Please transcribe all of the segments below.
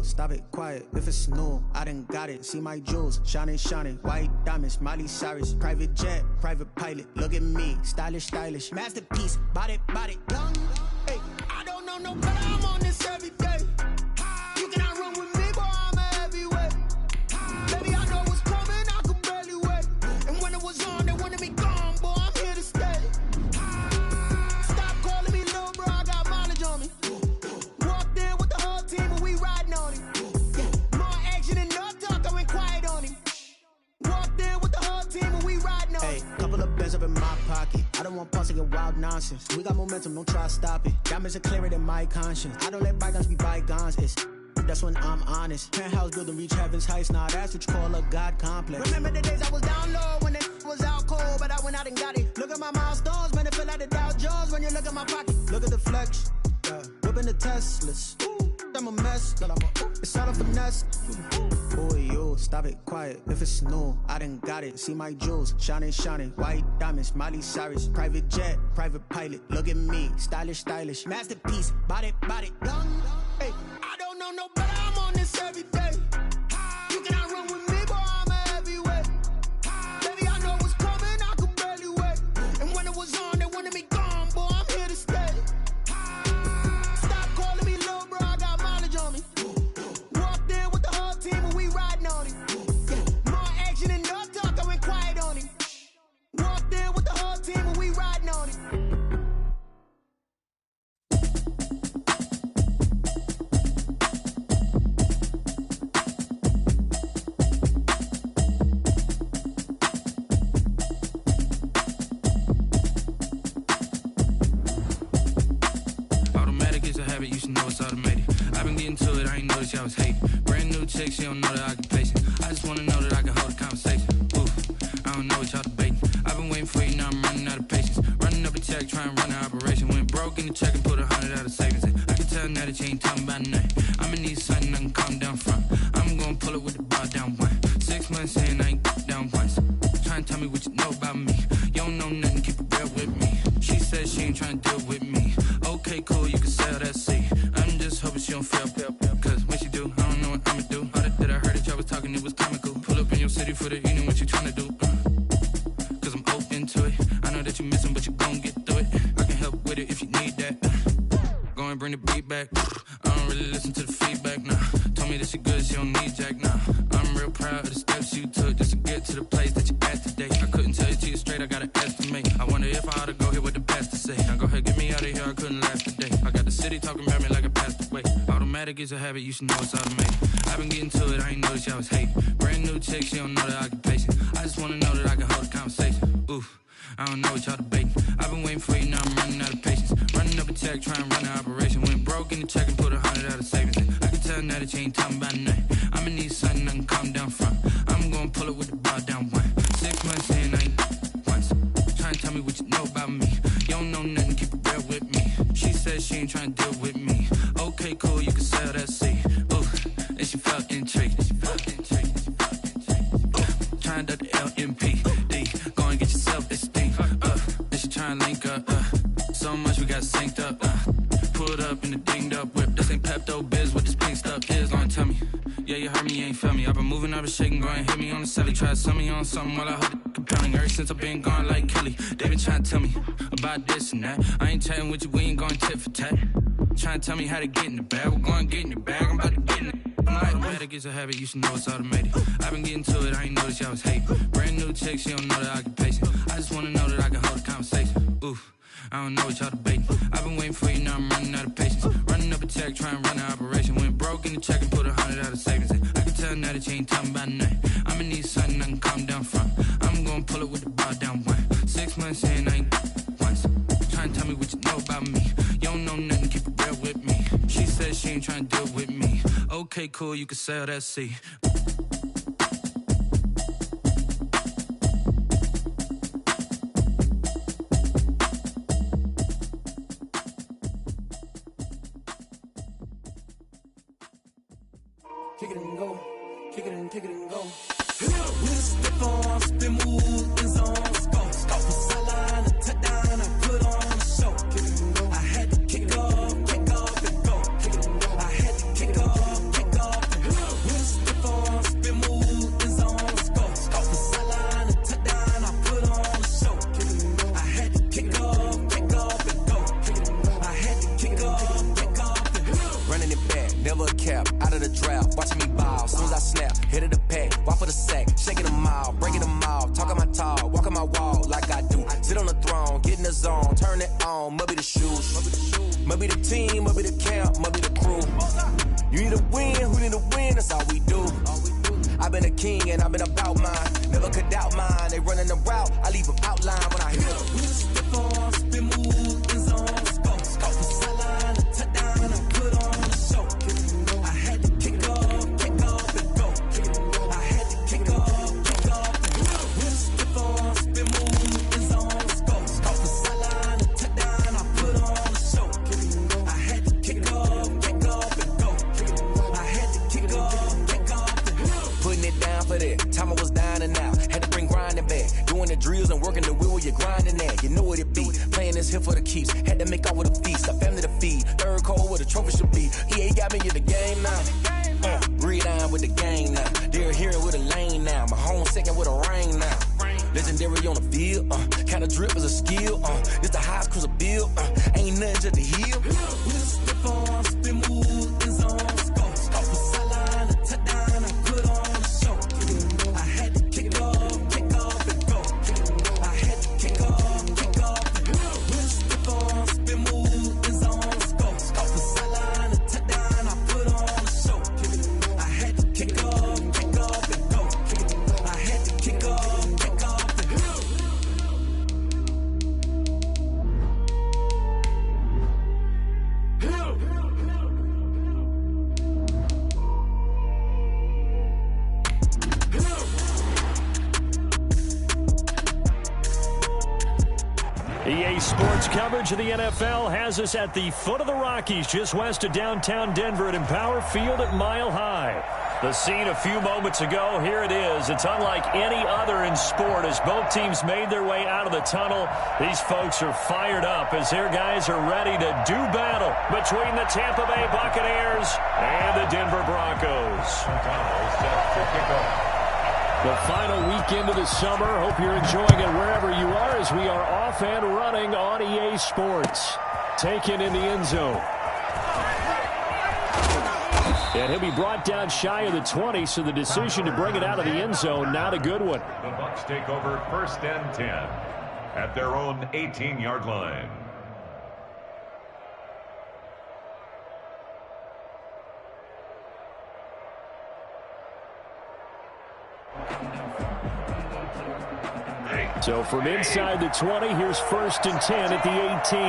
stop it, quiet, if it's new, I done got it, see my jewels, shining, shining, white diamonds, Miley Cyrus, private jet, private pilot, look at me, stylish, stylish, masterpiece, body, young, hey, I don't know no better, I'm on this every day, you cannot run with me, boy, I'm a heavyweight, baby, I know what's coming, I could barely wait, and when it was on, they wanted me gone, boy, I'm here to stay, stop calling me little bro, I got mileage on me, walked in with the whole team and we riding on him, yeah. More action and no talk, I went quiet on him, walked in with the whole team and we riding on him. Hey, couple of bands up in my pocket, I don't want pulse to get wild nonsense, we got momentum, don't try to stop it, diamonds are clearer than my conscience, I don't let bygones be bygones, it's that's when I'm honest. Penthouse building reach heaven's heights, now that's what you call a God complex. Remember the days I was down low when it was out cold, but I went out and got it. Look at my milestones, man, it feel like the Dow Jones when you look at my pocket. Look at the flex, yeah. Whipping the Teslas. I'm a mess, it's all a finesse. Boy, you, stop it, quiet, if it's new, I done got it. See my jewels, shining, shining, white diamonds, Miley Cyrus, private jet, private pilot, look at me, stylish, stylish, masterpiece, body, young, hey, I don't know no better, I'm on this every day. You cannot run with me, boy, I'm a heavyweight. Baby, I know what's coming, I could barely wait. And when it was on, they wanted me gone, boy, I'm here to stay. Stop calling me little bro, I got mileage on me. Walked in with the whole team and we riding on him. Yeah. More action and no talk, I went quiet on him. Walked in with the whole team and we riding on him. You should know it's automated. I've been getting to it, I ain't noticed y'all was hating. Brand new chick, she don't know the occupation. I just wanna know that I can hold a conversation. Oof, I don't know what y'all debating. I've been waiting for you, now I'm running out of patience. Running up the check, trying to run an operation. Went broke in the check and put 100 out of savings in. I can tell now that you ain't talking about nothing. I'ma need something I can calm down from. I'm gonna pull it with the bar down one. 6 months in, I ain't down once. Trying to tell me what you know about me. You don't know nothing, keep it real with me. She said she ain't trying to deal with me. Okay, cool, you can sell that seat. I'm just hoping she don't fail, cause when she do, I don't know what I'ma do. All that I heard that y'all was talking, it was comical. Pull up in your city for the evening, what you tryna do? Cause I'm open to it. I know that you missing, but you gon' get through it. I can help with it if you need that. Go and bring the beat back. I don't really listen to the feedback, nah. Told me that she good, she don't need jack, nah. I'm real proud of the steps you took just to get to the place that you at today. I couldn't tell you to you straight, I gotta estimate. I wonder if I ought to go here with the pastor say. Now go ahead, get me out of here, I couldn't last today. I got the city talking about me like I passed away. Automatic is a habit, you should know it's automated. I've been getting to it, I ain't noticed y'all was hating. Brand new chick, she don't know the occupation. I just wanna know that I can hold a conversation. Oof, I don't know what y'all debating. I've been waiting for you, now I'm running out of patience. Running up a check, trying to run an operation. Went broke in the check and put 100 out of savings in. I can tell now that you ain't talking about nothing. I'ma need something I can calm down from. I'm gonna pull it with the bar down one. 6 months in, I ain't once. Trying to tell me what you know about me. You don't know nothing, keep it real with me. She said she ain't trying to deal with me. Okay, cool, you can sell that seat. Ooh, and she felt intrigued. Trying to the LMPD. Go and get yourself this thing. And she trying to link up. So much we got synced up. Pulled up in the dinged up whip. This ain't Pepto Biz, what this pink stuff is. Long tell me. Yeah, you heard me, you ain't felt me. I've been moving, I've been shaking, go and hit me on the celly. Try to sell me on something while I hold it compelling. Ever since I've been gone like Kelly, they been trying to tell me about this and that. I ain't chatting with you, we ain't going tit for tat. Trying to tell me how to get in the bag. We're going to get in the bag, I'm about to get in it. Automatic is a habit, you should know it's automated. I've been getting to it, I ain't noticed y'all was hating. Brand new chick, she don't know the occupation. I just wanna know that I can hold a conversation. Oof, I don't know what y'all debating. I've been waiting for you, now I'm running out of patience. Running up a check, trying to run an operation. Went broke in the check and put 100 out of savings in. I can tell now that you ain't talking about nothing. I'ma need something I can calm down from. I'm gonna pull it with the bar down one. 6 months in, I ain't once. Trying to tell me what you know about me. You don't know nothing, keep it real with me. She said she ain't trying to deal with me. Okay, cool, you can sell that seat. Kick it and go, kick it and go. Step on, spin, move, and zone, let's go. Sideline, a touchdown, I put on a show. Kick it and go. I had to kick off and go. Kick it and go. I had to kick off cap, out of the drought, watching me ball. Soon as I snap, hit of the pack, walk for the sack, shaking them all, breaking them all, talking my talk, walking my wall like I do. Sit on the throne, get in the zone, turn it on, must be the shoes, must be the team, must be the camp, must be the crew. You need to win, who need to win, that's all we do. I've been a king and I've been about mine, never could doubt mine. They running the route, I leave them outline when I hit them. We just step on, spin move, in zone, scope from sideline to touchdown, I put on the show. I had to kick off and go. I had to kick off and go. We just step on, spin move, in zone, scope from sideline to touchdown, I put on the show. I had to kick off and go. I had to kick off and go. Putting it down for that. Time I was down and out. Had to bring grinding back. Doing the drills and working the wheel where you're grinding at. You know what it be. Playing this here for the keeps. Had to make off with a feast. A family to feed. Third cold where the trophy should be. EA got me in the game now. Breathe on with the game now. They're here with a lane now. My home second with a rain now. Legendary on the field. Kinda drip is a skill. This the highest cruiser bill. Ain't nothing just to heal. We just step on, spin move, in zone, scope from sideline to touchdown, I put on the show. I had to kick off and go. I had to kick off and go. We just step on, spin move, in zone, scope from sideline to touchdown, I put on the show. I had to kick off and go. I had to kick off and go. EA Sports coverage of the NFL has us at the foot of the Rockies, just west of downtown Denver at Empower Field at Mile High. The scene a few moments ago, here it is. It's unlike any other in sport as both teams made their way out of the tunnel. These folks are fired up as their guys are ready to do battle between the Tampa Bay Buccaneers and the Denver Broncos. The final weekend of the summer. Hope you're enjoying it wherever you are as we are off and running on EA Sports. Taken in the end zone. And he'll be brought down shy of the 20, so the decision to bring it out of the end zone, not a good one. The Bucs take over 1st and 10 at their own 18-yard line. So from inside the 20, here's 1st and 10 at the 18.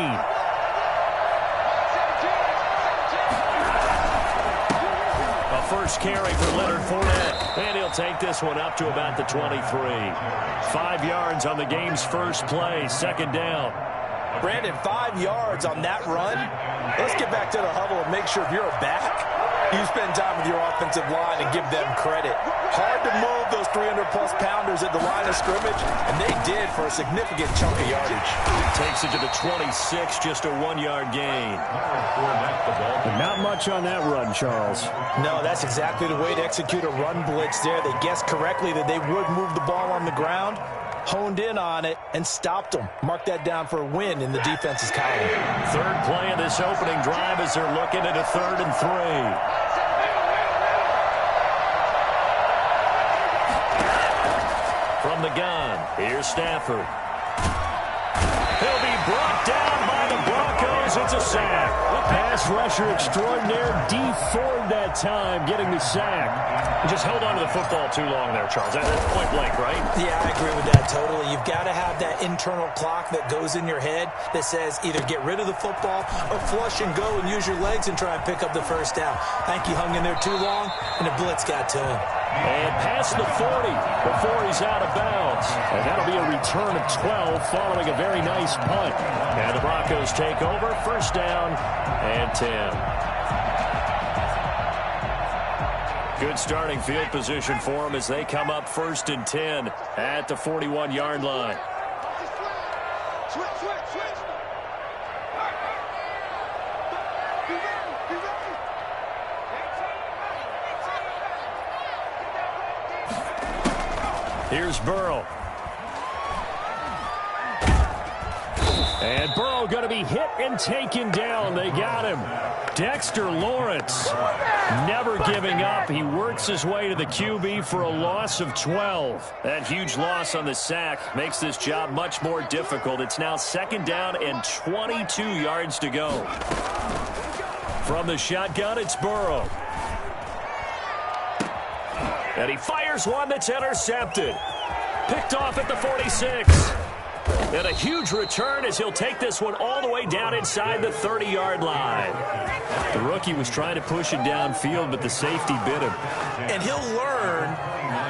A first carry for Leonard Fournette, and he'll take this one up to about the 23. 5 yards on the game's first play, 2nd down. Brandon, 5 yards on that run. Let's get back to the huddle and make sure if you're a back, you spend time with your offensive line and give them credit. Hard to move those 300-plus pounders at the line of scrimmage, and they did for a significant chunk of yardage. Takes it to the 26, just a 1-yard gain. Not much on that run, Charles. No, that's exactly the way to execute a run blitz there. They guessed correctly that they would move the ball on the ground, honed in on it, and stopped them. Mark that down for a win in the defense's column. 3rd play of this opening drive as they're looking at a 3rd and 3. From the gun, here's Stafford. He'll be brought down by the Broncos. It's a sack. Pass rusher extraordinaire, Dee Ford that time getting the sack. He just held on to the football too long there, Charles. That's point blank, right? Yeah, I agree with that totally. You've got to have that internal clock that goes in your head that says either get rid of the football or flush and go and use your legs and try and pick up the 1st down. I think he hung in there too long, and the blitz got to him. And past the 40 before he's out of bounds. And that'll be a return of 12 following a very nice punt. And the Broncos take over, 1st down and 10. Good starting field position for them as they come up 1st and 10 at the 41-yard line. Here's Burrow. And Burrow going to be hit and taken down. They got him. Dexter Lawrence never giving up. He works his way to the QB for a loss of 12. That huge loss on the sack makes this job much more difficult. It's now 2nd down and 22 yards to go. From the shotgun, it's Burrow. And he fires one that's intercepted. Picked off at the 46. And a huge return as he'll take this one all the way down inside the 30-yard line. The rookie was trying to push it downfield, but the safety bit him. And he'll learn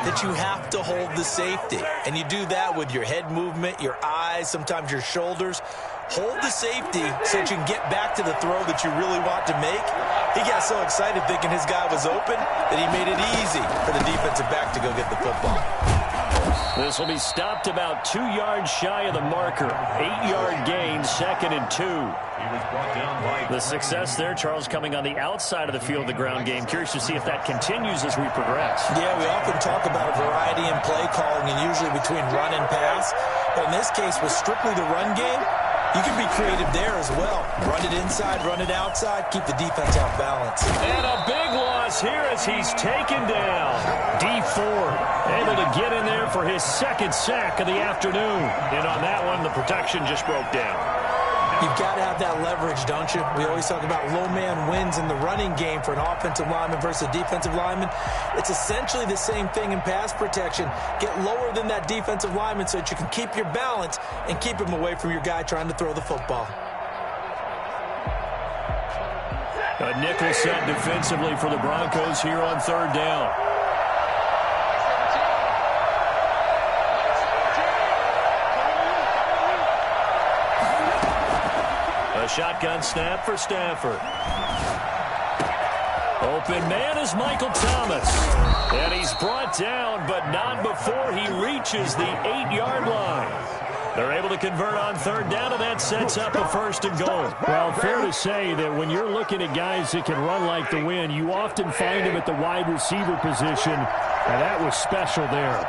that you have to hold the safety. And you do that with your head movement, your eyes, sometimes your shoulders. Hold the safety so that you can get back to the throw that you really want to make. He got so excited thinking his guy was open that he made it easy for the defensive back to go get the football. This will be stopped about 2 yards shy of the marker. 8-yard gain, 2nd and 2. The success there, Charles, coming on the outside of the field of the ground game. Curious to see if that continues as we progress. Yeah, we often talk about a variety in play calling and usually between run and pass. But in this case, with strictly the run game, you can be creative there as well. Run it inside, run it outside, keep the defense off balance. And a big loss here as he's taken down. Dee Ford able to get in there for his 2nd sack of the afternoon. And on that one, the protection just broke down. You've got to have that leverage, don't you? We always talk about low man wins in the running game for an offensive lineman versus a defensive lineman. It's essentially the same thing in pass protection. Get lower than that defensive lineman so that you can keep your balance and keep him away from your guy trying to throw the football. A nickel set defensively for the Broncos here on 3rd down. A shotgun snap for Stafford. Open man is Michael Thomas. And he's brought down, but not before he reaches the 8-yard line. They're able to convert on 3rd down, and that sets up a 1st and goal. Well, fair to say that when you're looking at guys that can run like the wind, you often find them at the wide receiver position, and that was special there.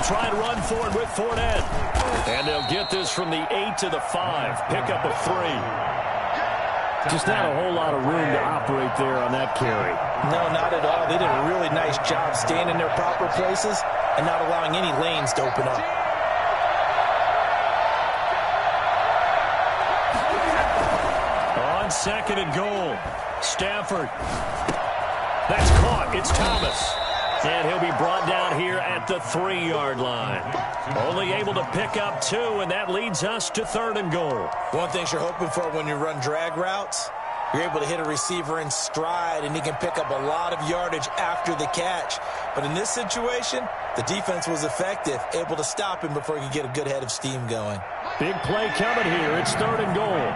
Try and run forward with Fournette. And they'll get this from the 8 to the 5. Pick up a 3. Just not a whole lot of room to operate there on that carry. No, not at all. They did a really nice job staying in their proper places and not allowing any lanes to open up. On 2nd and goal, Stafford. That's caught. It's Thomas. And he'll be brought down here at the 3-yard line. Only able to pick up 2, and that leads us to 3rd and goal. One thing you're hoping for when you run drag routes, you're able to hit a receiver in stride, and he can pick up a lot of yardage after the catch. But in this situation, the defense was effective, able to stop him before he could get a good head of steam going. Big play coming here. It's 3rd and goal.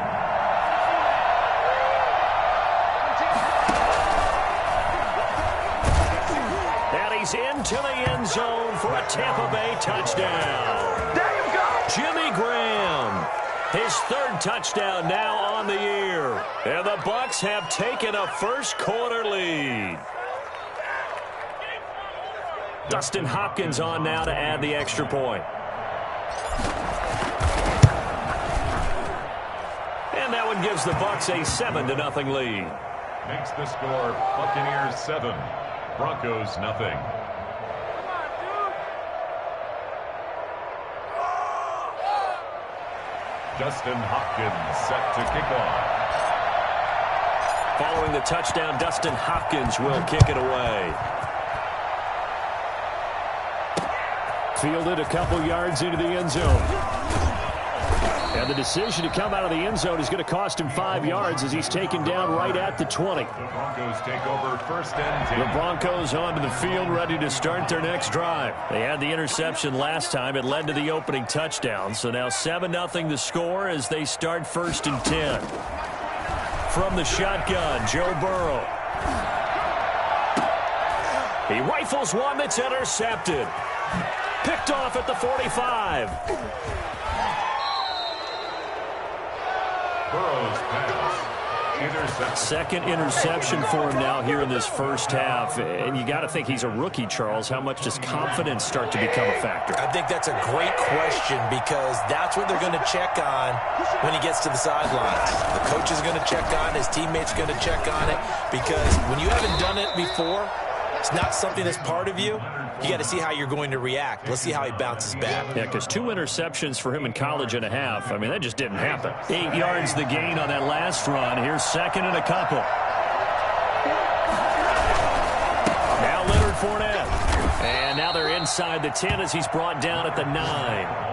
He's into the end zone for a Tampa Bay touchdown. There you go. Jimmy Graham, his 3rd touchdown now on the year. And the Bucs have taken a first-quarter lead. Dustin Hopkins on now to add the extra point. And that one gives the Bucs a 7-0 lead. Makes the score Buccaneers 7. Broncos nothing. Dustin Hopkins set to kick off. Following the touchdown, Dustin Hopkins will kick it away. Fielded a couple yards into the end zone. And the decision to come out of the end zone is going to cost him 5 yards as he's taken down right at the 20. The Broncos take over 1st and 10. The Broncos onto the field ready to start their next drive. They had the interception last time. It led to the opening touchdown. So now 7-0 the score as they start 1st and 10. From the shotgun, Joe Burrow. He rifles one that's intercepted. Picked off at the 45. Burrow's pass Second interception for him now here in this first half. And you got to think he's a rookie, Charles. How much does confidence start to become a factor? I think that's a great question because that's what they're going to check on when he gets to the sidelines. The coach is going to check on it. His teammates are going to check on it because when you haven't done it before, it's not something that's part of you. You got to see how you're going to react. Let's see how he bounces back. Yeah, because 2 interceptions for him in college and a half. I mean, that just didn't happen. 8 yards the gain on that last run. Here's second and a couple. Now Leonard Fournette. And now they're inside the 10 as he's brought down at the 9.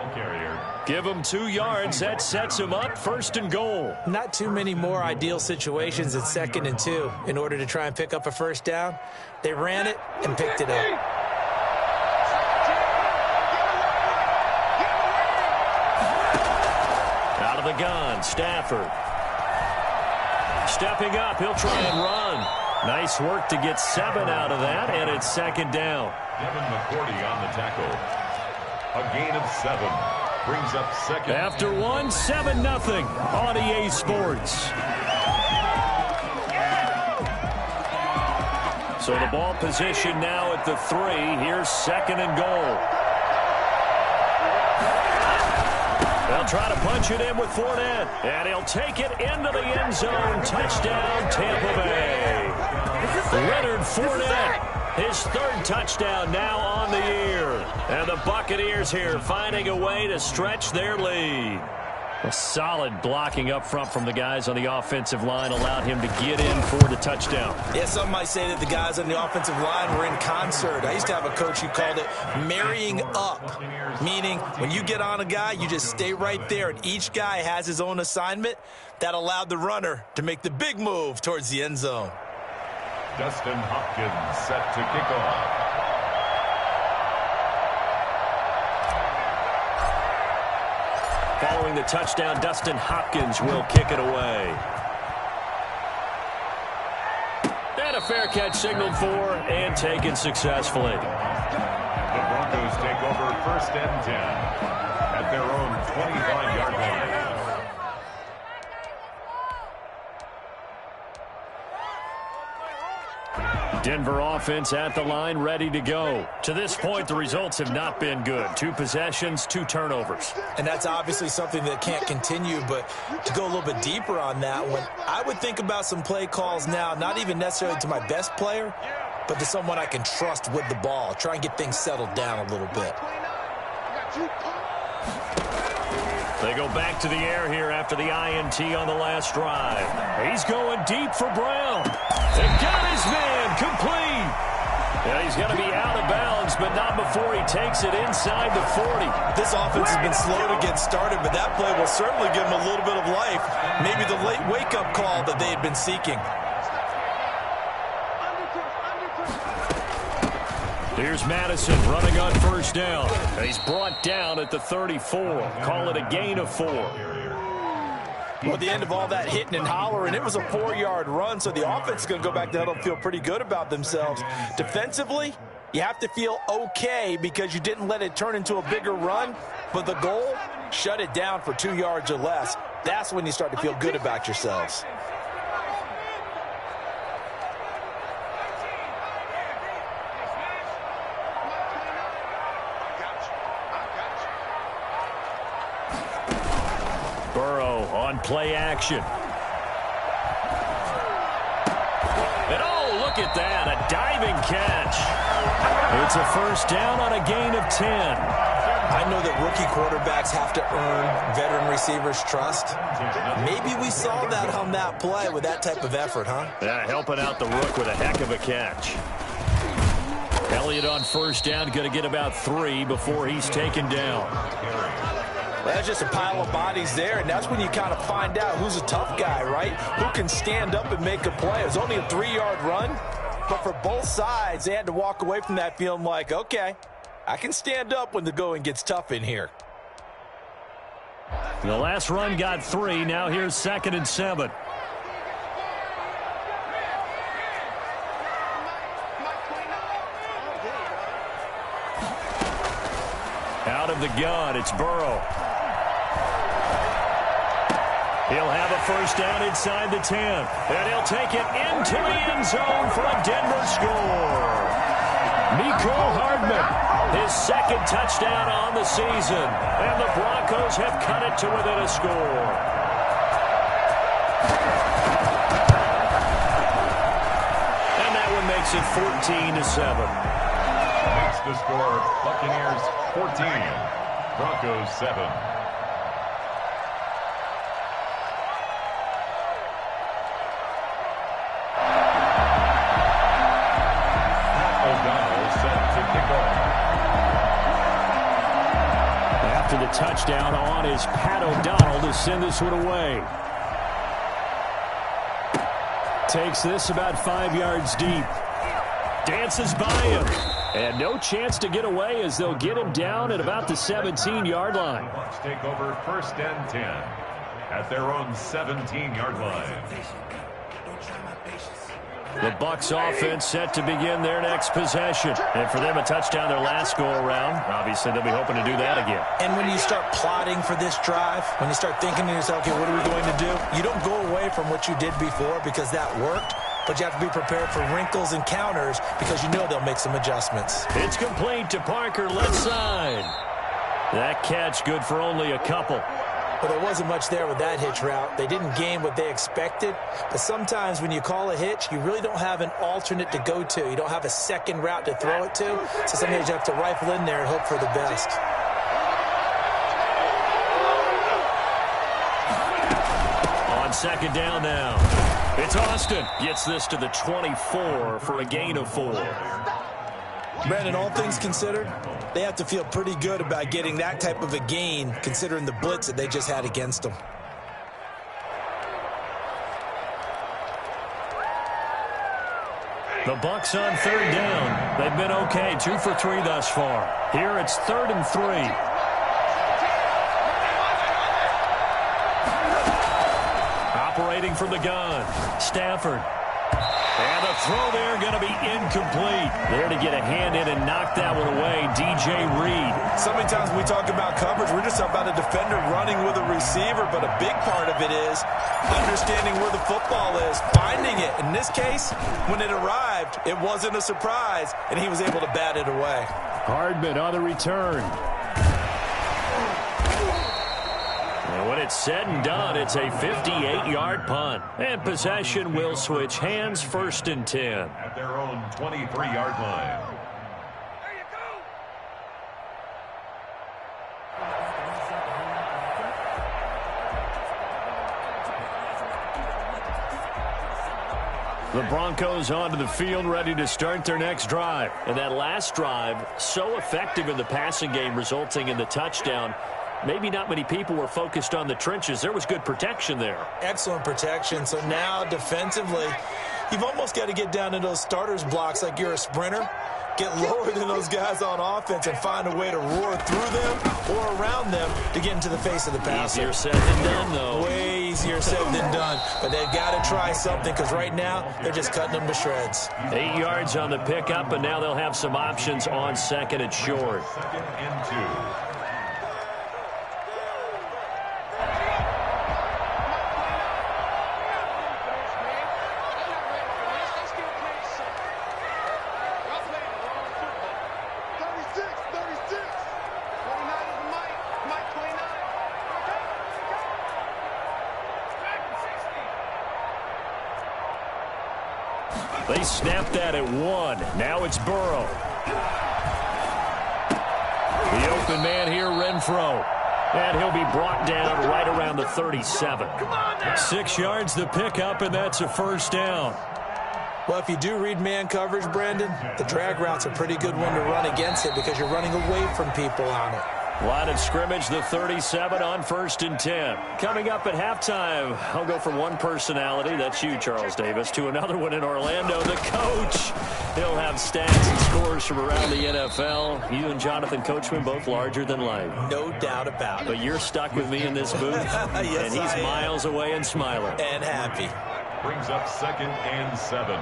Give him 2 yards. That sets him up first and goal. Not too many more ideal situations at 2nd and 2 in order to try and pick up a first down. They ran it and picked it up. Out of the gun, Stafford. Stepping up, he'll try and run. Nice work to get 7 out of that, and it's second down. Devin McCourty on the tackle. A gain of 7. Brings up second. After 1, 7-0 on EA Sports. So the ball position now at the 3. Here's second and goal. They'll try to punch it in with Fournette. And he'll take it into the end zone. Touchdown, Tampa Bay. Leonard Fournette. His 3rd touchdown now on the year. And the Buccaneers here finding a way to stretch their lead. A solid blocking up front from the guys on the offensive line allowed him to get in for the touchdown. Yeah, some might say that the guys on the offensive line were in concert. I used to have a coach who called it marrying up, meaning when you get on a guy, you just stay right there, and each guy has his own assignment. That allowed the runner to make the big move towards the end zone. Dustin Hopkins set to kick off. Following the touchdown, Dustin Hopkins will kick it away. And a fair catch signaled for and taken successfully. The Broncos take over 1st and 10 at their own 25-yard line. Denver offense at the line, ready to go. To this point, the results have not been good. 2 possessions, 2 turnovers. And that's obviously something that can't continue, but to go a little bit deeper on that one, I would think about some play calls now, not even necessarily to my best player, but to someone I can trust with the ball. Try and get things settled down a little bit. They go back to the air here after the INT on the last drive. He's going deep for Brown. They got his man complete. Yeah, he's going to be out of bounds, but not before he takes it inside the 40. This offense has been slow to get started, but that play will certainly give them a little bit of life. Maybe the late wake-up call that they had been seeking. Here's Madison running on first down. He's brought down at the 34. Call it a gain of 4. Well, at the end of all that hitting and hollering, it was a 4-yard run, so the offense is going to go back to huddle and feel pretty good about themselves. Defensively, you have to feel okay because you didn't let it turn into a bigger run, but the goal, shut it down for 2 yards or less. That's when you start to feel good about yourselves. On play action. And oh, look at that, a diving catch. It's a first down on a gain of 10. I know that rookie quarterbacks have to earn veteran receivers' trust. Maybe we saw that on that play with that type of effort, huh? Yeah, helping out the rook with a heck of a catch. Elliott on first down, going to get about 3 before he's taken down. Well, that's just a pile of bodies there, and that's when you kind of find out who's a tough guy, right? Who can stand up and make a play. It was only a 3-yard run, but for both sides, they had to walk away from that feeling like, okay, I can stand up when the going gets tough in here. The last run got 3. Now here's 2nd and 7. Out of the gun, it's Burrow. He'll have a first down inside the 10. And he'll take it into the end zone for a Denver score. Mecole Hardman, his second touchdown on the season. And the Broncos have cut it to within a score. And that one makes it 14-7. Makes the score Buccaneers 14, Broncos 7. After the touchdown on is Pat O'Donnell to send this one away. Takes this about 5 yards deep. Dances by him. And no chance to get away as they'll get him down at about the 17-yard line. Bucs take over first and 10 at their own 17-yard line. The Bucs offense set to begin their next possession. And for them, a touchdown their last go-around. Obviously, they'll be hoping to do that again. And when you start plotting for this drive, when you start thinking to yourself, okay, what are we going to do? You don't go away from what you did before because that worked. But you have to be prepared for wrinkles and counters because you know they'll make some adjustments. It's complete to Parker, left side. That catch good for only a couple. But there wasn't much there with that hitch route. They didn't gain what they expected. But sometimes when you call a hitch, you really don't have an alternate to go to. You don't have a second route to throw it to. So sometimes you have to rifle in there and hope for the best. On second down now. It's Austin. Gets this to the 24 for a gain of 4. Brandon, all things considered, they have to feel pretty good about getting that type of a gain considering the blitz that they just had against them. The Bucs on third down. They've been okay, 2 for 3 thus far. Here it's 3rd and 3. Operating from the gun, Stafford. And the throw there going to be incomplete. There to get a hand in and knock that one away, DJ Reed. So many times we talk about coverage, we're just about a defender running with a receiver, but a big part of it is understanding where the football is, finding it. In this case, when it arrived, it wasn't a surprise, and he was able to bat it away. Hardman on the return. And when it's said and done, it's a 58-yard punt. And possession will switch hands, 1st and 10. At their own 23-yard line. The Broncos onto the field, ready to start their next drive. And that last drive, so effective in the passing game, resulting in the touchdown. Maybe not many people were focused on the trenches. There was good protection there. Excellent protection. So now defensively, you've almost got to get down to those starters blocks like you're a sprinter. Get lower than those guys on offense and find a way to roar through them or around them to get into the face of the passer. Easier said than done, though. Way easier said than done. But they've got to try something because right now they're just cutting them to shreds. 8 yards on the pickup, and now they'll have some options on 2nd and short. 2nd and 2. They snapped that at 1. Now it's Burrow. The open man here, Renfro. And he'll be brought down right around the 37. 6 yards the pickup, and that's a 1st down. Well, if you do read man coverage, Brandon, the drag route's a pretty good one to run against it because you're running away from people on it. Line of scrimmage, the 37 on 1st and 10. Coming up at halftime, I'll go from one personality, that's you, Charles Davis, to another one in Orlando, the coach. He'll have stats and scores from around the NFL. You and Jonathan Coachman both larger than life. No doubt about it. But you're stuck with me in this booth, yes, and he's miles away and smiling. And happy. Brings up 2nd and 7.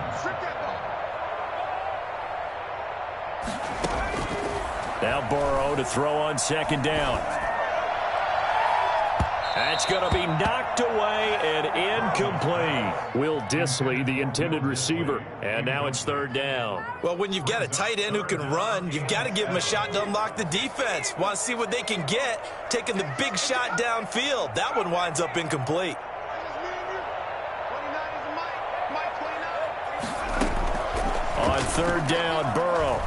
Now Burrow to throw on 2nd down. That's going to be knocked away and incomplete. Will Dissly, the intended receiver. And now it's third down. Well, when you've got a tight end who can run, you've got to give him a shot to unlock the defense. Want to see what they can get, taking the big shot downfield. That one winds up incomplete. On third down, Burrow.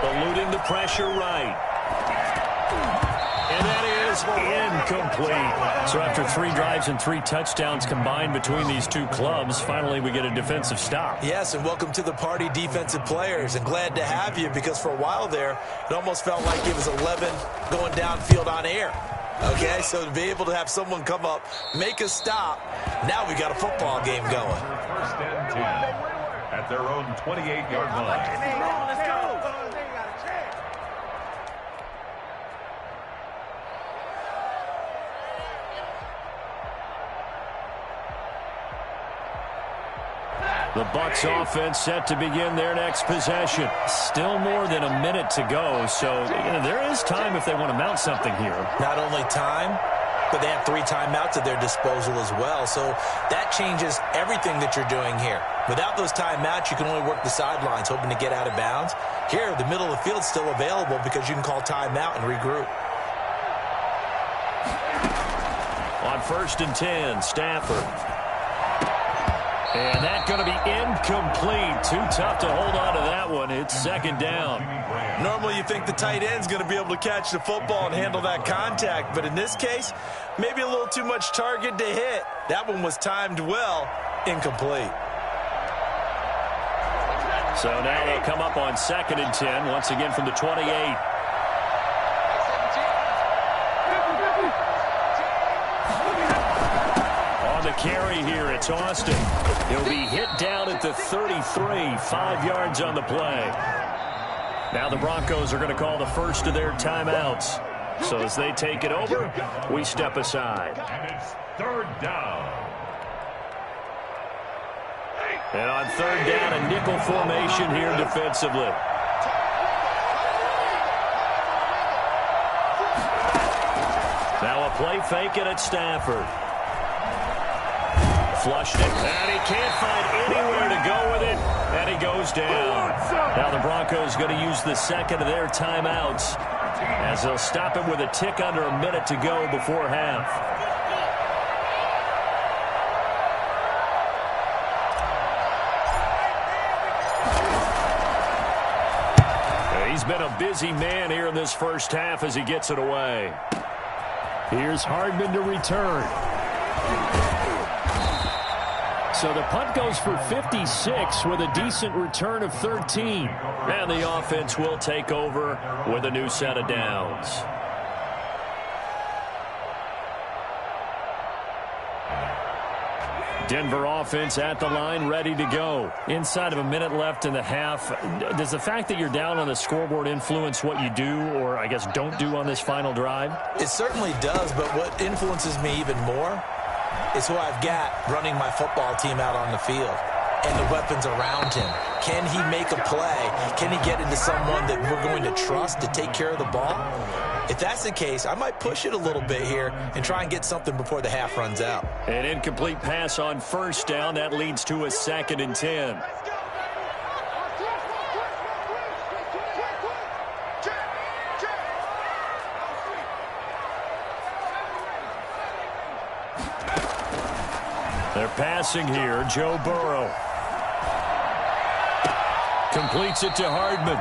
Eluding the pressure right. And that is incomplete. So after 3 drives and 3 touchdowns combined between these two clubs, finally we get a defensive stop. Yes, and welcome to the party, defensive players. And glad to have you, because for a while there, it almost felt like it was 11 going downfield on air. Okay, so to be able to have someone come up, make a stop, now we got a football game going. First and 10 at their own 28-yard line. Let's go. The Bucs offense set to begin their next possession. Still more than a minute to go, so there is time if they want to mount something here. Not only time, but they have 3 timeouts at their disposal as well. So that changes everything that you're doing here. Without those timeouts, you can only work the sidelines, hoping to get out of bounds. Here, the middle of the field's still available because you can call timeout and regroup. On first and 10, Stafford. And that's going to be incomplete. Too tough to hold on to that one. It's second down. Normally you think the tight end's going to be able to catch the football and handle that contact, but in this case, maybe a little too much target to hit. That one was timed well, incomplete. So now they'll come up on second and 10, once again from the 28. Carry here, it's Austin. He'll be hit down at the 33, 5 yards on the play. Now the Broncos are going to call the first of their timeouts. So as they take it over, we step aside. And it's third down. And on third down, a nickel formation here defensively. Now a play fake and it's Stafford. Flushed it, and he can't find anywhere to go with it, and he goes down. Now the Broncos going to use the second of their timeouts as they'll stop him with a tick under a minute to go before half. He's been a busy man here in this first half as he gets it away. Here's Hardman to return. So the punt goes for 56 with a decent return of 13. And the offense will take over with a new set of downs. Denver offense at the line, ready to go. Inside of a minute left in the half. Does the fact that you're down on the scoreboard influence what you do, or I guess don't do on this final drive? It certainly does, but what influences me even more is who I've got running my football team out on the field and the weapons around him. Can he make a play? Can he get into someone that we're going to trust to take care of the ball? If that's the case, I might push it a little bit here and try and get something before the half runs out. An incomplete pass on first down. That leads to a second and 10. They're passing here. Joe Burrow completes it to Hardman.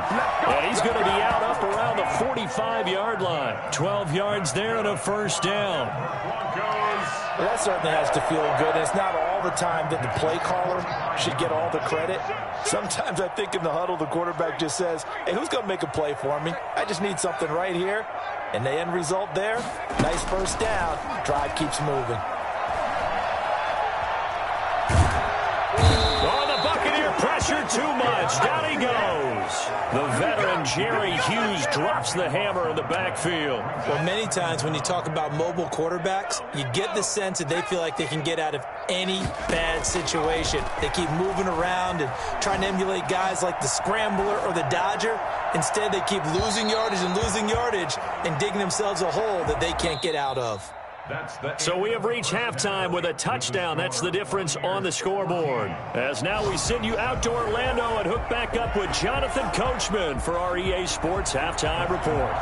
And he's going to be out up around the 45-yard line. 12 yards there and a first down. Well, that certainly has to feel good. It's not all the time that the play caller should get all the credit. Sometimes I think in the huddle, the quarterback just says, hey, who's going to make a play for me? I just need something right here. And the end result there, nice first down. Drive keeps moving. pressure too much. Down he goes. The veteran Jerry Hughes drops the hammer in the backfield. Well, many times when you talk about mobile quarterbacks, you get the sense that they feel like they can get out of any bad situation. They keep moving around and trying to emulate guys like the Scrambler or the Dodger. Instead, they keep losing yardage and digging themselves a hole that they can't get out of. So we have reached halftime with a touchdown. That's the difference on the scoreboard. As now we send you out to Orlando and hook back up with Jonathan Coachman for our EA Sports Halftime Report.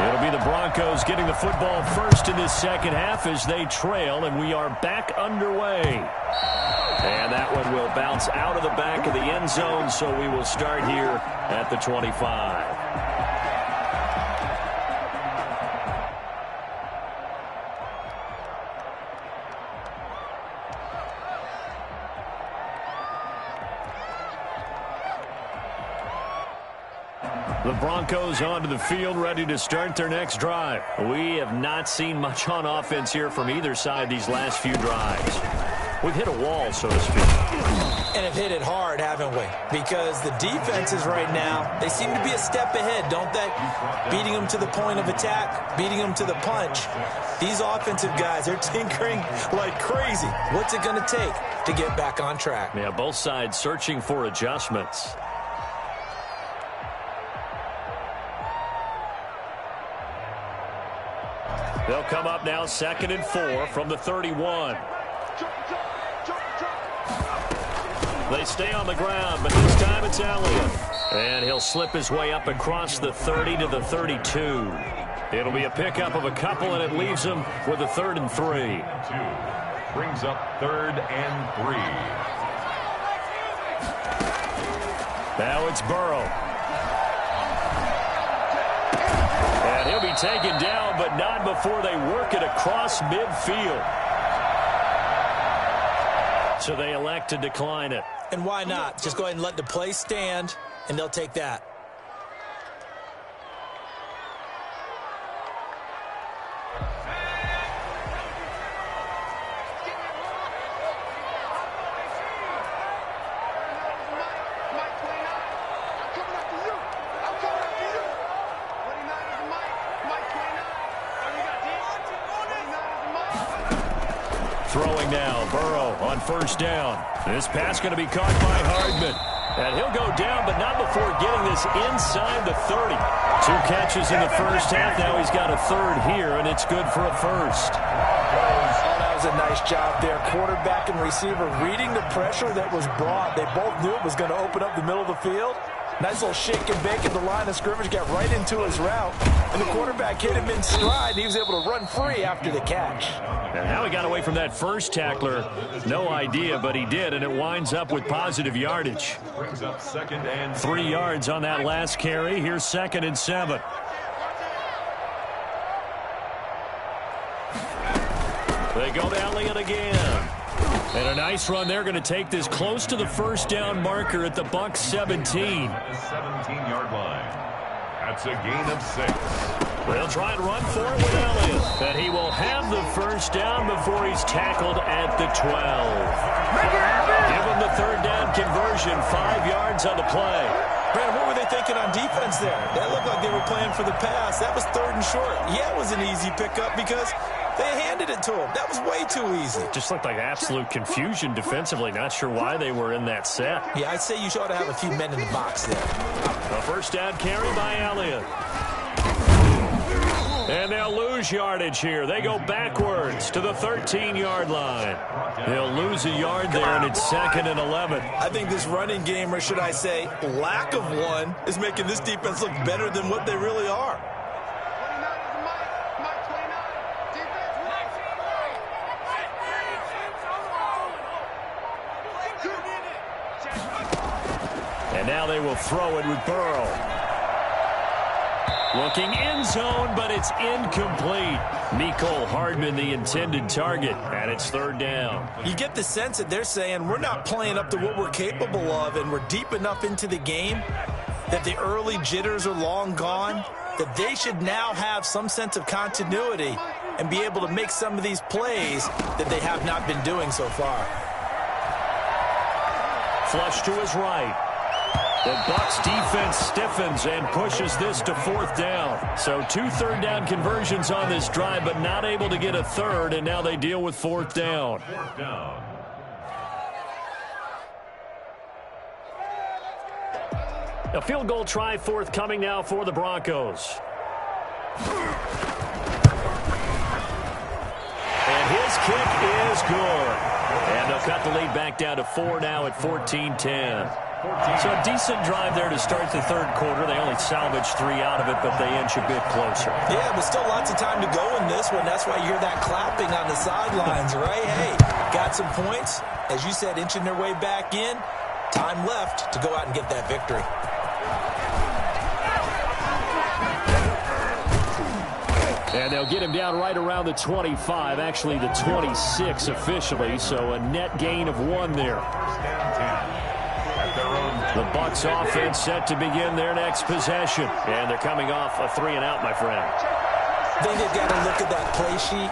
It'll be the Broncos getting the football first in this second half as they trail, and we are back underway. And that one will bounce out of the back of the end zone, so we will start here at the 25. The Broncos onto the field, ready to start their next drive. We have not seen much on offense here from either side these last few drives. We've hit a wall, so to speak. And have hit it hard, haven't we? Because the defenses right now, they seem to be a step ahead, don't they? Beating them to the point of attack, beating them to the punch. These offensive guys, they're tinkering like crazy. What's it going to take to get back on track? Yeah, both sides searching for adjustments. They'll come up now 2nd and 4 from the 31. They stay on the ground, but this time it's Elliott. And he'll slip his way up across the 30 to the 32. It'll be a pickup of a couple, and it leaves him with a 3rd and 3. Brings up 3rd and 3. Now it's Burrow. And he'll be taken down, but not before they work it across midfield. So they elect to decline it. And why not? Just go ahead and let the play stand, and they'll take that. Throwing now, Burrow on 1st down. This pass going to be caught by Hardman. And he'll go down, but not before getting this inside the 30. 2 catches in the first half. Now he's got a 3rd here, and it's good for a 1st. Oh, that was a nice job there. Quarterback and receiver reading the pressure that was brought. They both knew it was going to open up the middle of the field. Nice little shake and bake at the line of scrimmage, got right into his route. And the quarterback hit him in stride, and he was able to run free after the catch. And how he got away from that first tackler, no idea, but he did, and it winds up with positive yardage. Brings up 2nd and 3 yards on that last carry. Here's 2nd and 7. They go to Elliott again. And a nice run. They're going to take this close to the 1st down marker at the Bucs 17. 17-yard line. That's a gain of 6. They'll try and run for it with Elliott. And he will have the 1st down before he's tackled at the 12. Give him the 3rd down conversion. 5 yards on the play. Brandon, what were they thinking on defense there? That looked like they were playing for the pass. That was 3rd and short. Yeah, it was an easy pickup because they handed it to him. That was way too easy. Just looked like absolute confusion defensively. Not sure why they were in that set. Yeah, I'd say you ought to have a few men in the box there. A 1st down carry by Elliott. And they'll lose yardage here. They go backwards to the 13-yard line. They'll lose a yard there, and it's 2nd and 11. I think this running game, or should I say lack of one, is making this defense look better than what they really are. And now they will throw it with Burrow. Looking end zone, but it's incomplete. Mecole Hardman, the intended target, and it's 3rd down. You get the sense that they're saying we're not playing up to what we're capable of, and we're deep enough into the game that the early jitters are long gone, that they should now have some sense of continuity and be able to make some of these plays that they have not been doing so far. Flush to his right. The Bucs defense stiffens and pushes this to 4th down. So 2 third-down conversions on this drive, but not able to get a third, and now they deal with 4th down. A field goal try forthcoming now for the Broncos. And his kick is good. And they'll cut the lead back down to 4 now at 14-10. So a decent drive there to start the third quarter. They only salvaged 3 out of it, but they inch a bit closer. Yeah, but still lots of time to go in this one. That's why you hear that clapping on the sidelines, right? Hey, got some points. As you said, inching their way back in. Time left to go out and get that victory. And they'll get him down right around the 25, actually the 26 officially, so a net gain of 1 there. The Bucs offense set to begin their next possession. And they're coming off a 3-and-out, my friend. I think they've got to look at that play sheet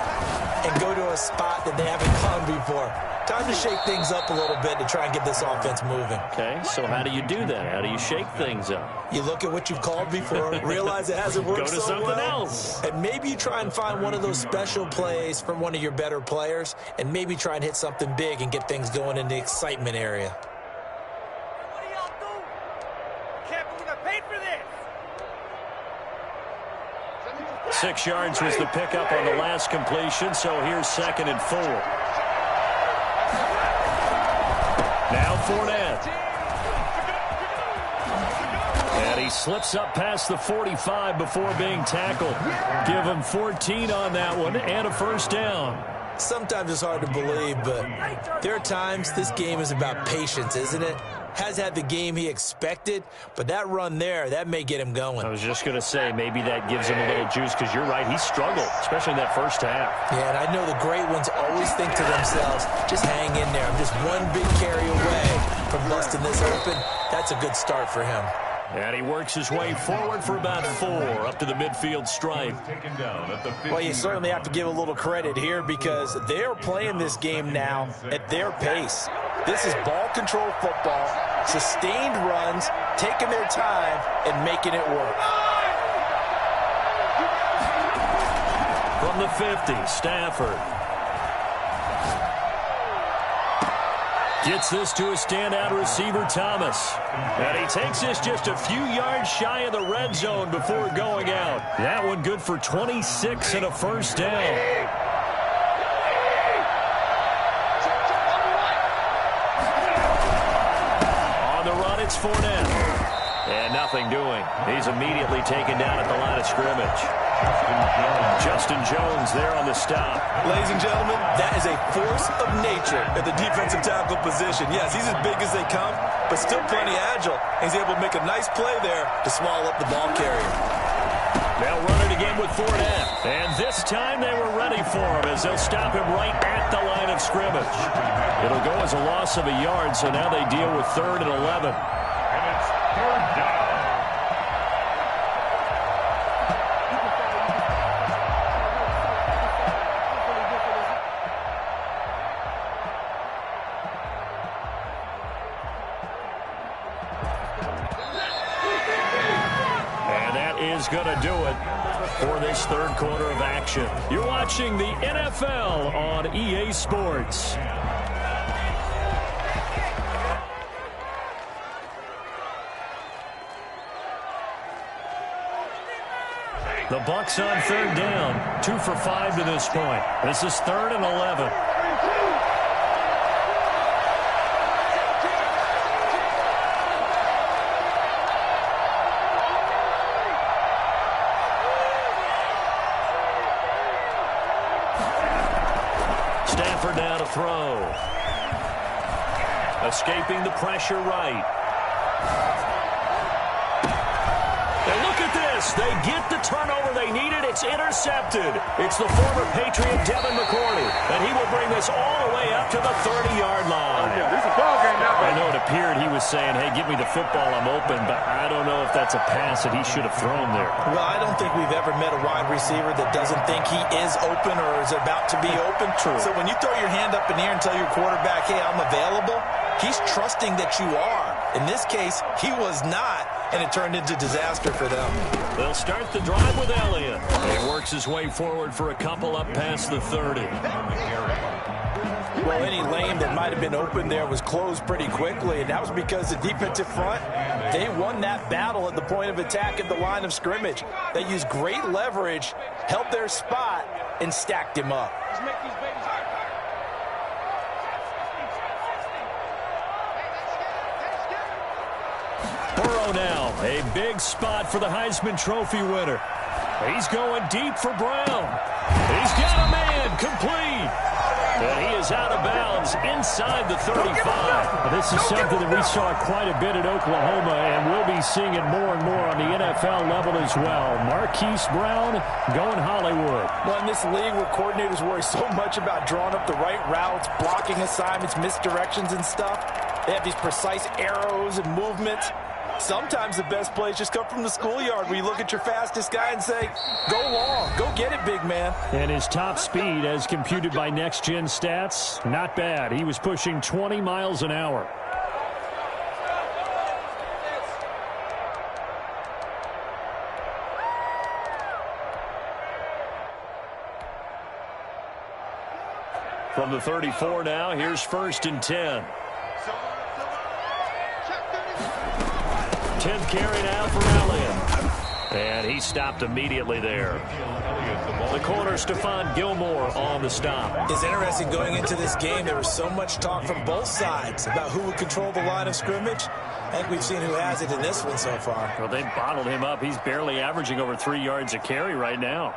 and go to a spot that they haven't gone before. Time to shake things up a little bit to try and get this offense moving. Okay, so how do you do that? How do you shake things up? You look at what you've called before, realize it hasn't worked so well. Go to something else. And maybe you try and find one of those special plays from one of your better players, and maybe try and hit something big and get things going in the excitement area. 6 yards was the pickup on the last completion, so here's 2nd and 4. Now Fournette. And he slips up past the 45 before being tackled. Give him 14 on that one and a 1st down. Sometimes it's hard to believe, but there are times this game is about patience, isn't it? Has had the game he expected, but that run there, that may get him going. I was just going to say, maybe that gives him a little juice, because you're right, he struggled, especially in that first half. Yeah, and I know the great ones always think to themselves, just hang in there. I'm just one big carry away from busting this open. That's a good start for him. And he works his way forward for about 4, up to the midfield stripe. Well, you certainly have to give a little credit here because they're playing this game now at their pace. This is ball control football, sustained runs, taking their time, and making it work. From the 50, Stafford. Gets this to a standout receiver, Thomas. And he takes this just a few yards shy of the red zone before going out. That one good for 26 and a 1st down. On the run, it's Fournette. And nothing doing. He's immediately taken down at the line of scrimmage. Justin Jones there on the stop. Ladies and gentlemen, that is a force of nature at the defensive tackle position. Yes, he's as big as they come, but still plenty agile. He's able to make a nice play there to swallow up the ball carrier. They'll run it again with Fournette. And this time they were ready for him as they'll stop him right at the line of scrimmage. It'll go as a loss of a yard, so now they deal with 3rd and 11. And it's 3rd down. Going to do it for this third quarter of action. You're watching the NFL on EA Sports. The Bucs on 3rd down, 2 for 5 to this point. This is 3rd and 11. Now to throw. Escaping the pressure right. And look at this. They get the turnover they needed. It's intercepted. It's the former Patriot Devin McCourty. And he will bring this all the way up to the 30-yard line. Yeah, this is a ball game now. I know it appeared he was saying, hey, give me the football, I'm open, but I don't know if that's a pass that he should have thrown there. Well, I don't think we've ever met a wide receiver that doesn't think he is open or is about to be open. True. So when you throw your hand up in the air and tell your quarterback, hey, I'm available, He's trusting that you are. In this case, he was not, and it turned into disaster for them. They'll start the drive with Elliott. He works his way forward for a couple up past the 30. Well, any lane that might have been open there was closed pretty quickly, and that was because the defensive front, they won that battle at the point of attack at the line of scrimmage. They used great leverage, held their spot, and stacked him up. Burrow now, a big spot for the Heisman Trophy winner. He's going deep for Brown. He's got a man, complete. And he is out of bounds inside the 35. This is something that we saw quite a bit at Oklahoma, and we'll be seeing it more and more on the NFL level as well. Marquise Brown going Hollywood. Well, in this league where coordinators worry so much about drawing up the right routes, blocking assignments, misdirections and stuff, they have these precise arrows and movements. Sometimes the best plays just come from the schoolyard where you look at your fastest guy and say, go long, go get it, big man. And his top speed, as computed by Next Gen Stats, not bad. He was pushing 20 miles an hour. From the 34 now, here's 1st and 10. 10th carry now for Elliott. And he stopped immediately there. The corner, Stephon Gilmore, on the stop. It's interesting going into this game. There was so much talk from both sides about who would control the line of scrimmage. I think we've seen who has it in this one so far. Well, they bottled him up. He's barely averaging over 3 yards a carry right now.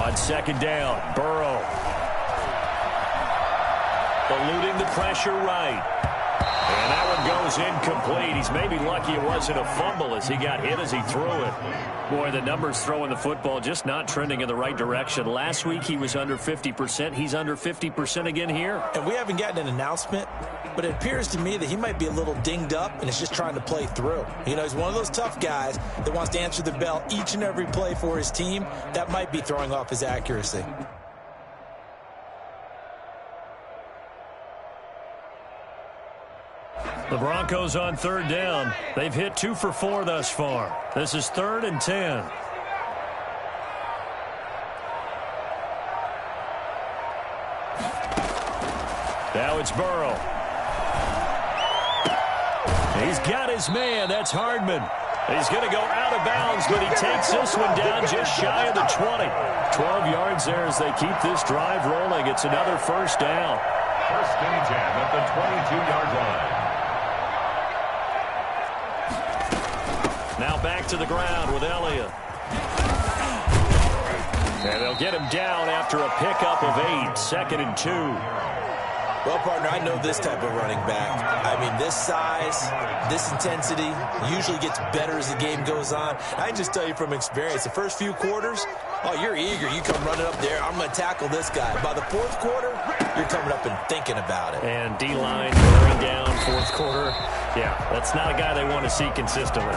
On 2nd down, Burrow. Eluding the pressure right. And that one goes incomplete. He's maybe lucky it wasn't a fumble as he got hit as he threw it. Boy, the numbers throwing the football just not trending in the right direction. Last week he was under 50%. He's under 50% again here. And we haven't gotten an announcement, but it appears to me that he might be a little dinged up and is just trying to play through. You know, he's one of those tough guys that wants to answer the bell each and every play for his team. That might be throwing off his accuracy. The Broncos on 3rd down. They've hit 2 for 4 thus far. This is 3rd and 10. Now it's Burrow. He's got his man. That's Hardman. He's going to go out of bounds, but he takes this one down just shy of the 20. 12 yards there as they keep this drive rolling. It's another 1st down. 1st and 10 at the 22-yard line. Now back to the ground with Elliott. And they'll get him down after a pickup of 8. 2nd and 2. Well, partner, I know this type of running back. I mean, this size, this intensity usually gets better as the game goes on. I can just tell you from experience, the first few quarters, oh, you're eager. You come running up there. I'm going to tackle this guy. By the 4th quarter, you're coming up and thinking about it. And D-line wearing down 4th quarter. Yeah, that's not a guy they want to see consistently.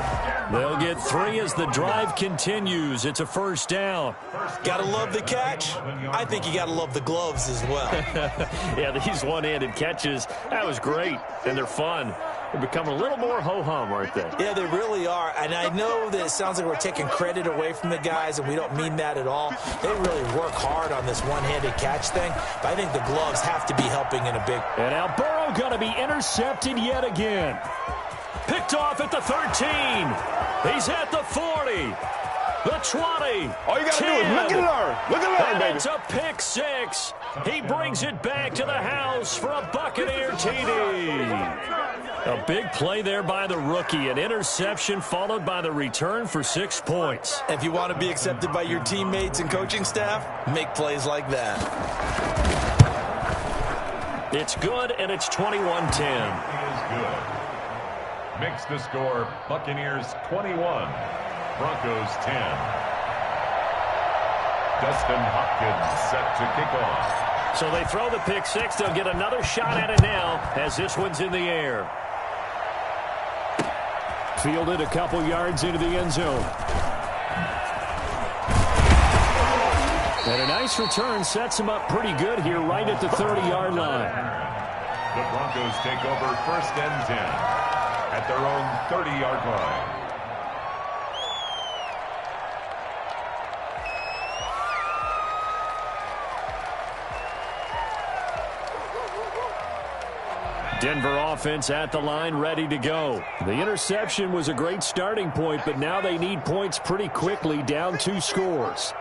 They'll get 3 as the drive continues. It's a 1st down. Gotta love the catch. I think you gotta love the gloves as well. Yeah, these one-handed catches, that was great, and they're fun. They're becoming a little more ho-hum, aren't they? Yeah, they really are. And I know that it sounds like we're taking credit away from the guys, and we don't mean that at all. They really work hard on this one-handed catch thing, but I think the gloves have to be helping in a big... And now Burrow going to be intercepted yet again. Picked off at the 13. He's at the 40. The 20. All you got to do is look and learn. Look and learn, baby. It's a pick 6. He brings it back to the house for a Buccaneer TD. A big play there by the rookie. An interception followed by the return for 6 points. If you want to be accepted by your teammates and coaching staff, make plays like that. It's good, and it's 21-10. Is good. Makes the score Buccaneers 21, Broncos 10. Dustin Hopkins set to kick off. So they throw the pick 6. They'll get another shot at it now as this one's in the air. Fielded a couple yards into the end zone. And a nice return sets him up pretty good here right at the 30-yard line. The Broncos take over 1st and 10 at their own 30-yard line. Denver offense at the line, ready to go. The interception was a great starting point, but now they need points pretty quickly, down 2 scores.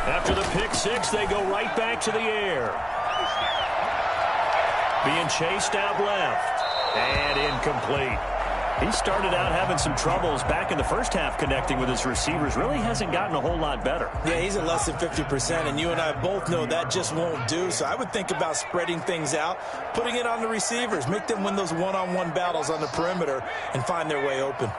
After the pick 6, they go right back to the air. Being chased out left. And incomplete. He started out having some troubles back in the first half connecting with his receivers. Really hasn't gotten a whole lot better. Yeah, he's at less than 50%, and you and I both know that just won't do. So I would think about spreading things out, putting it on the receivers, make them win those one-on-one battles on the perimeter, and find their way open.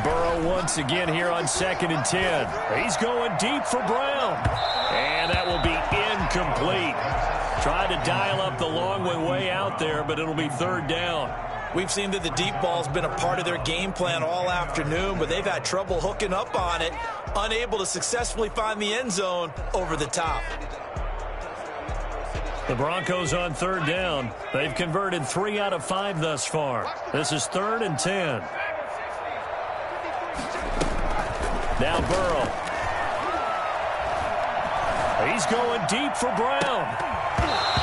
Burrow once again here on 2nd and 10. He's going deep for Brown. And that will be incomplete. Tried to dial up the long way out there, but it'll be 3rd down. We've seen that the deep ball's been a part of their game plan all afternoon, but they've had trouble hooking up on it, unable to successfully find the end zone over the top. The Broncos on 3rd down. They've converted 3 out of 5 thus far. This is 3rd and 10. Now Burrow. He's going deep for Brown.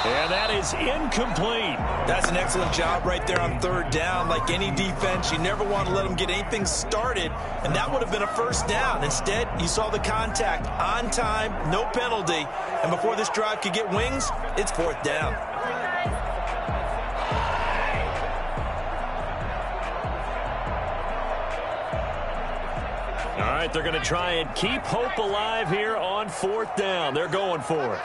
And that is incomplete. That's an excellent job right there on 3rd down. Like any defense, you never want to let them get anything started, and that would have been a 1st down. Instead, you saw the contact on time, no penalty, and before this drive could get wings, it's 4th down. All right, they're going to try and keep hope alive here on 4th down. They're going for it.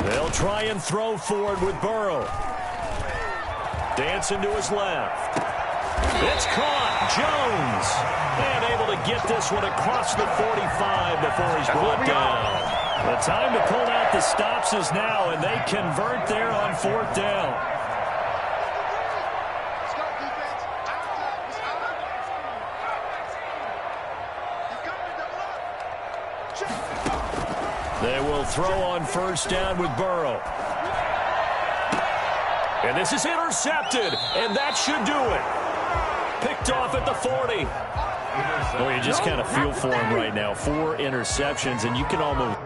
They'll try and throw forward with Burrow. Dancing to his left. It's caught. Jones. And able to get this one across the 45 before he's brought down. The time to pull out the stops is now, and they convert there on 4th down. They will throw on 1st down with Burrow. And this is intercepted, and that should do it. Picked off at the 40. Well, you just kind of feel for him right now. 4 interceptions, and you can almost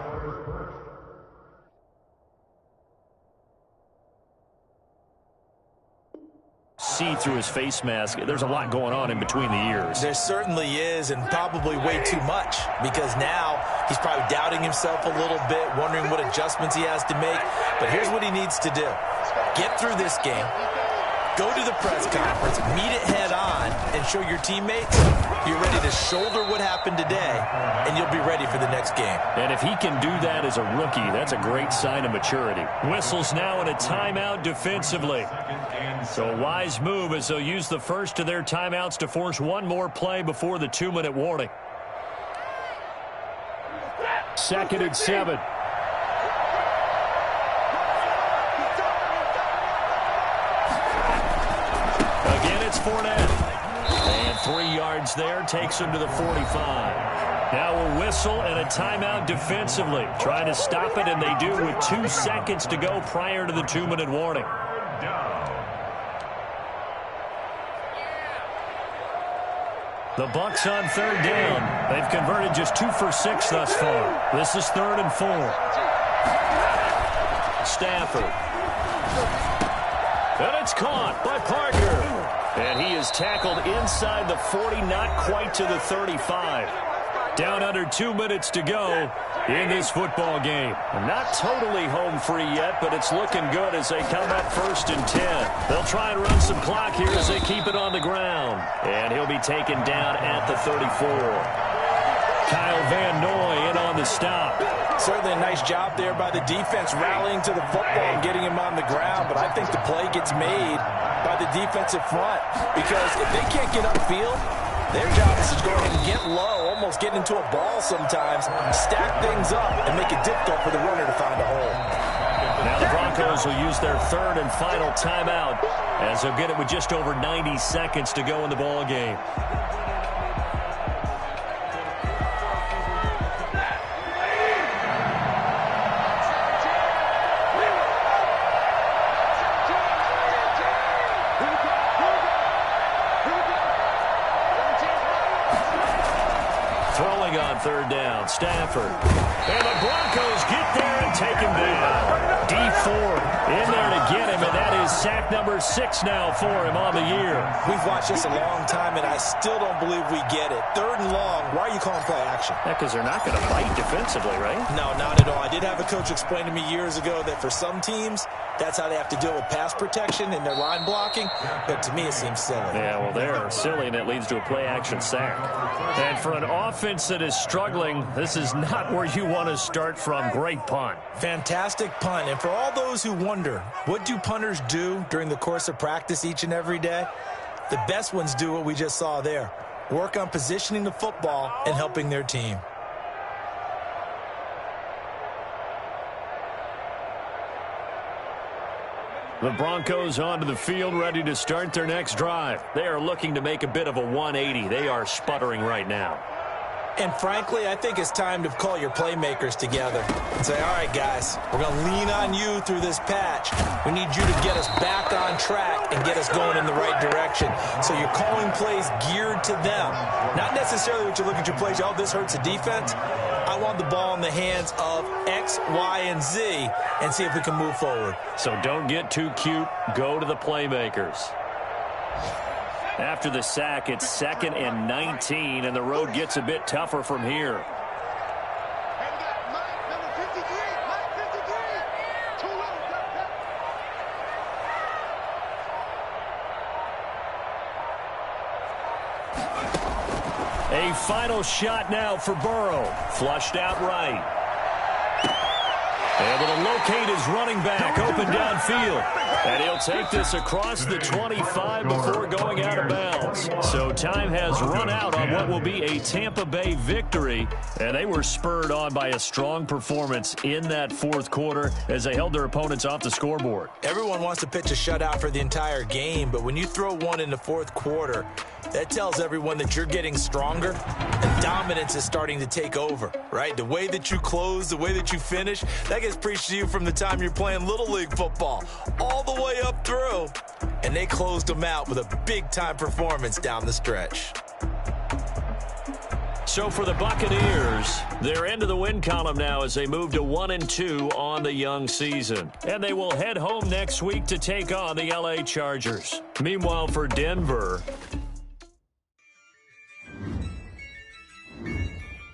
see through his face mask. There's a lot going on in between the ears. There certainly is, and probably way too much, because now he's probably doubting himself a little bit, wondering what adjustments he has to make. But here's what he needs to do. Get through this game. Go to the press conference, meet it head on, and show your teammates you're ready to shoulder what happened today, and you'll be ready for the next game. And if he can do that as a rookie, that's a great sign of maturity. Whistles now in a timeout defensively. So a wise move as they'll use the first of their timeouts to force one more play before the 2-minute warning. 2nd and 7. Again, it's Fournette. And 3 yards there takes him to the 45. Now a whistle and a timeout defensively. Trying to stop it, and they do with 2 seconds to go prior to the 2-minute warning. The Bucs on 3rd down. They've converted just 2 for 6 thus far. This is 3rd and 4. Stafford. And it's caught by Parker. And he is tackled inside the 40, not quite to the 35. Down under 2 minutes to go in this football game. Not totally home free yet, but it's looking good as they come up 1st and 10. They'll try and run some clock here as they keep it on the ground. And he'll be taken down at the 34. Kyle Van Noy in on on the stop. Certainly a nice job there by the defense, rallying to the football and getting him on the ground. But I think the play gets made by the defensive front, because if they can't get upfield, their job is to go ahead and get low, almost get into a ball sometimes, stack things up, and make it difficult for the runner to find a hole. Now the Broncos will use their third and final timeout, as they'll get it with just over 90 seconds to go in the ball game. Throwing on third down, Stafford. And the Broncos get there and take him down. D Ford in there to get him, and that is sack number 6 now for him on the year. We've watched this a long time, and I still don't believe we get it. Third and long, why are you calling play action? Yeah, because they're not going to bite defensively, right? No, not at all. I did have a coach explain to me years ago that for some teams, that's how they have to deal with pass protection and their line blocking. But to me, it seems silly. Yeah, well, they're silly, and it leads to a play-action sack. And for an offense that is struggling, this is not where you want to start from. Great punt. Fantastic punt. And for all those who wonder, what do punters do during the course of practice each and every day? The best ones do what we just saw there. Work on positioning the football and helping their team. The Broncos onto the field, ready to start their next drive. They are looking to make a bit of a 180. They are sputtering right now. And frankly, I think it's time to call your playmakers together and say, all right, guys, we're going to lean on you through this patch. We need you to get us back on track and get us going in the right direction. So you're calling plays geared to them. Not necessarily what you look at your plays, oh, this hurts the defense. I want the ball in the hands of X, Y, and Z and see if we can move forward. So don't get too cute. Go to the playmakers. After the sack, it's 2nd and 19, and the road gets a bit tougher from here. A final shot now for Burrow. Flushed out right. Able to locate his running back open downfield. And he'll take this across the 25 before going out of bounds. So time has run out on what will be a Tampa Bay victory. And they were spurred on by a strong performance in that fourth quarter as they held their opponents off the scoreboard. Everyone wants to pitch a shutout for the entire game, but when you throw one in the fourth quarter, that tells everyone that you're getting stronger and dominance is starting to take over, right? The way that you close, the way that you finish, that gets preached to you from the time you're playing Little League football all the way up through. And they closed them out with a big-time performance down the stretch. So for the Buccaneers, they're into the win column now as they move to 1-2 on the young season. And they will head home next week to take on the LA Chargers. Meanwhile, for Denver,